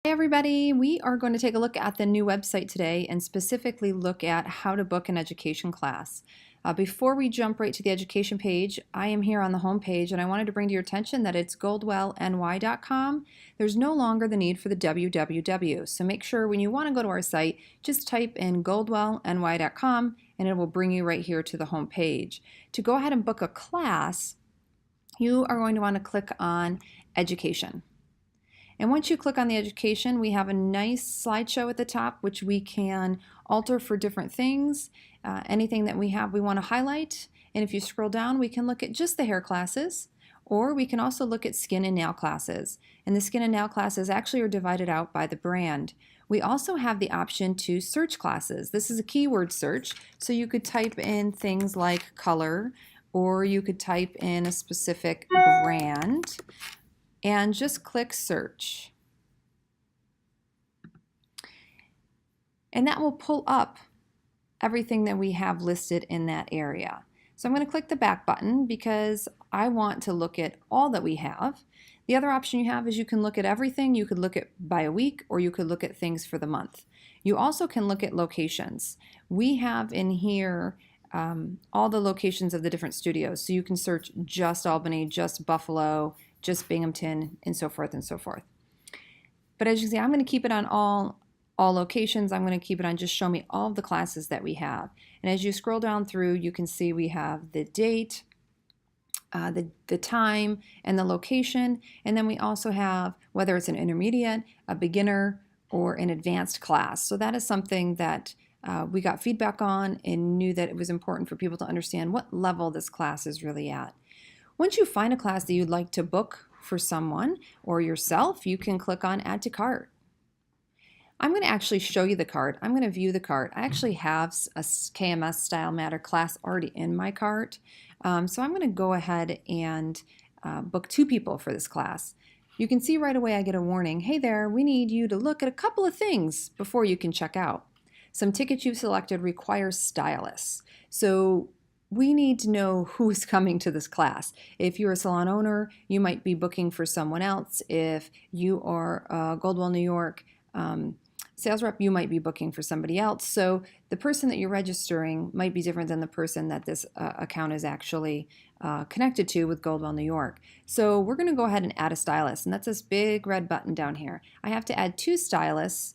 Everybody, we are going to take a look at the new website today and specifically look at how to book an education class. Before we jump right to the education page, I am here on the home page and I wanted to bring to your attention that it's goldwellny.com. There's no longer the need for the www, so make sure when you want to go to our site, just type in goldwellny.com and it will bring you right here to the home page. To go ahead and book a class, you are going to want to click on Education. And once you click on the education, we have a nice slideshow at the top, which we can alter for different things. Anything that we want to highlight. And if you scroll down, we can look at just the hair classes, or we can also look at skin and nail classes. And the skin and nail classes actually are divided out by the brand. We also have the option to search classes. This is a keyword search, so you could type in things like color, or you could type in a specific brand and just click search. And that will pull up everything that we have listed in that area. So I'm going to click the back button because I want to look at all that we have. The other option you have is you can look at everything. You could look at by a week, or you could look at things for the month. You also can look at locations. We have in here all the locations of the different studios. So you can search just Albany, just Buffalo, just Binghamton, and so forth and so forth. But as you can see, I'm going to keep it on all locations. I'm going to keep it on just show me all of the classes that we have. And as you scroll down through, you can see we have the date, the time, and the location. And then we also have whether it's an intermediate, a beginner, or an advanced class. So that is something that we got feedback on and knew that it was important for people to understand what level this class is really at. Once you find a class that you'd like to book for someone or yourself, you can click on Add to Cart. I'm going to actually show you the cart. I'm going to view the cart. I actually have a KMS Style Matter class already in my cart. So I'm going to go ahead and book 2 people for this class. You can see right away I get a warning. Hey there, we need you to look at a couple of things before you can check out. Some tickets you've selected require stylists. So we need to know who is coming to this class. If you're a salon owner, you might be booking for someone else. If you are a Goldwell New York sales rep, you might be booking for somebody else. So the person that you're registering might be different than the person that this account is actually connected to with Goldwell New York. So we're going to go ahead and add a stylist, and that's this big red button down here. I have to add 2 stylists.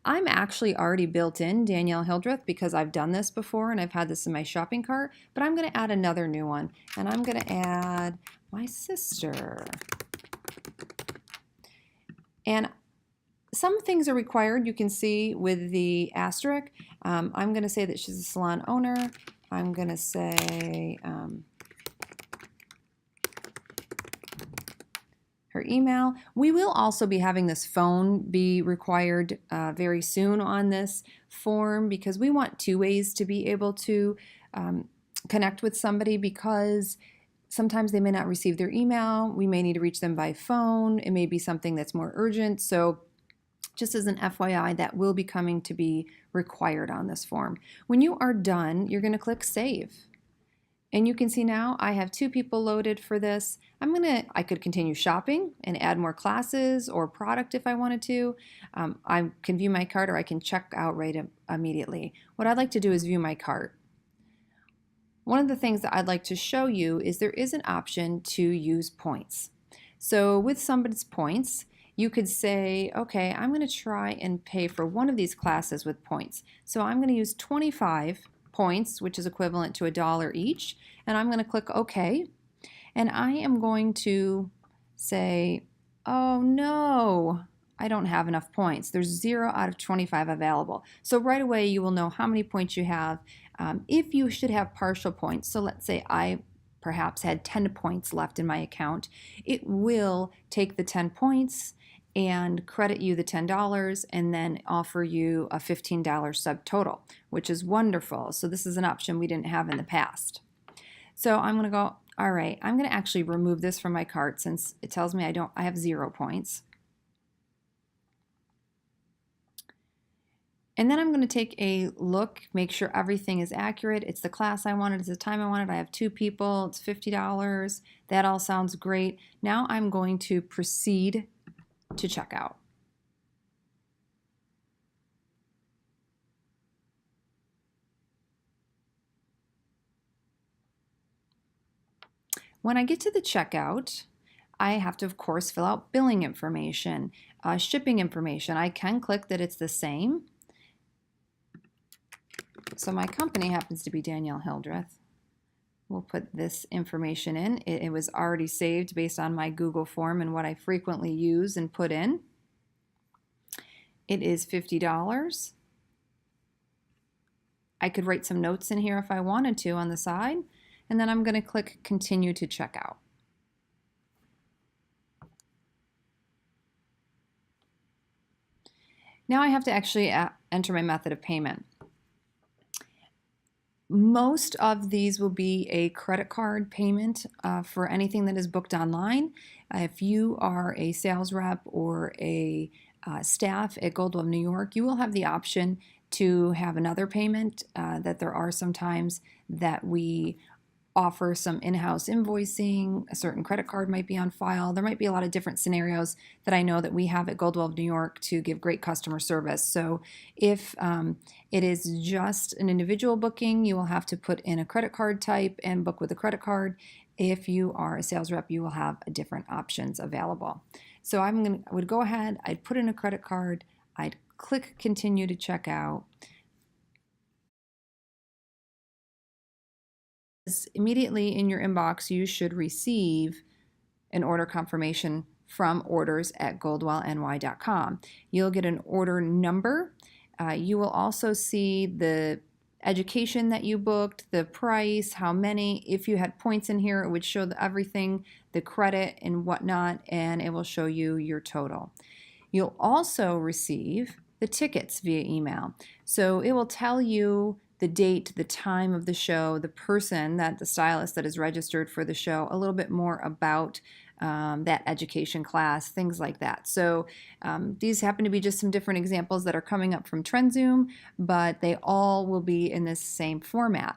I'm actually already built in Danielle Hildreth because I've done this before and I've had this in my shopping cart, but I'm going to add another new one, and I'm going to add my sister. And some things are required, you can see with the asterisk. I'm going to say that she's a salon owner. I'm going to say her email. We will also be having this phone be required very soon on this form because we want 2 ways to be able to connect with somebody, because sometimes they may not receive their email. We may need to reach them by phone. It may be something that's more urgent. So just as an FYI, that will be coming to be required on this form. When you are done, you're going to click Save. And you can see now I have 2 people loaded for this. I could continue shopping and add more classes or product if I wanted to. I can view my cart, or I can check out right immediately. What I'd like to do is view my cart. One of the things that I'd like to show you is there is an option to use points. So with somebody's points, you could say, okay, I'm going to try and pay for one of these classes with points. So I'm going to use 25 points, which is equivalent to $1 each, and I'm going to click OK. And I am going to say, oh no, I don't have enough points. There's 0 out of 25 available. So right away you will know how many points you have. If you should have partial points, so let's say I perhaps had 10 points left in my account, it will take the 10 points and credit you the $10 and then offer you a $15 subtotal, which is wonderful. So this is an option we didn't have in the past. So I'm going to go, all right, I'm going to actually remove this from my cart since it tells me I have 0 points. And then I'm going to take a look, make sure everything is accurate. It's the class I wanted, it's the time I wanted. I have 2 people, it's $50. That all sounds great. Now I'm going to proceed to checkout. When I get to the checkout, I have to, of course, fill out billing information, shipping information. I can click that it's the same. So my company happens to be Danielle Hildreth. We'll put this information in. It was already saved based on my Google form and what I frequently use and put in. It is $50. I could write some notes in here if I wanted to on the side, and then I'm going to click Continue to Checkout. Now I have to actually enter my method of payment. Most of these will be a credit card payment for anything that is booked online. If you are a sales rep or a staff at Goldwell New York, you will have the option to have another payment that there are sometimes that we offer some in-house invoicing. A certain credit card might be on file. There might be a lot of different scenarios that I know that we have at Goldwell New York to give great customer service. So if it is just an individual booking, you will have to put in a credit card type and book with a credit card. If you are a sales rep, you will have different options available. So I would go ahead, I'd put in a credit card, I'd click Continue to Checkout. Immediately in your inbox, you should receive an order confirmation from orders@goldwellny.com. You'll get an order number. You will also see the education that you booked, the price, how many. If you had points in here, it would show everything, the credit and whatnot, and it will show you your total. You'll also receive the tickets via email. So it will tell you the date, the time of the show, the person, the stylist that is registered for the show, a little bit more about that education class, things like that. So these happen to be just some different examples that are coming up from TrendZoom, but they all will be in this same format.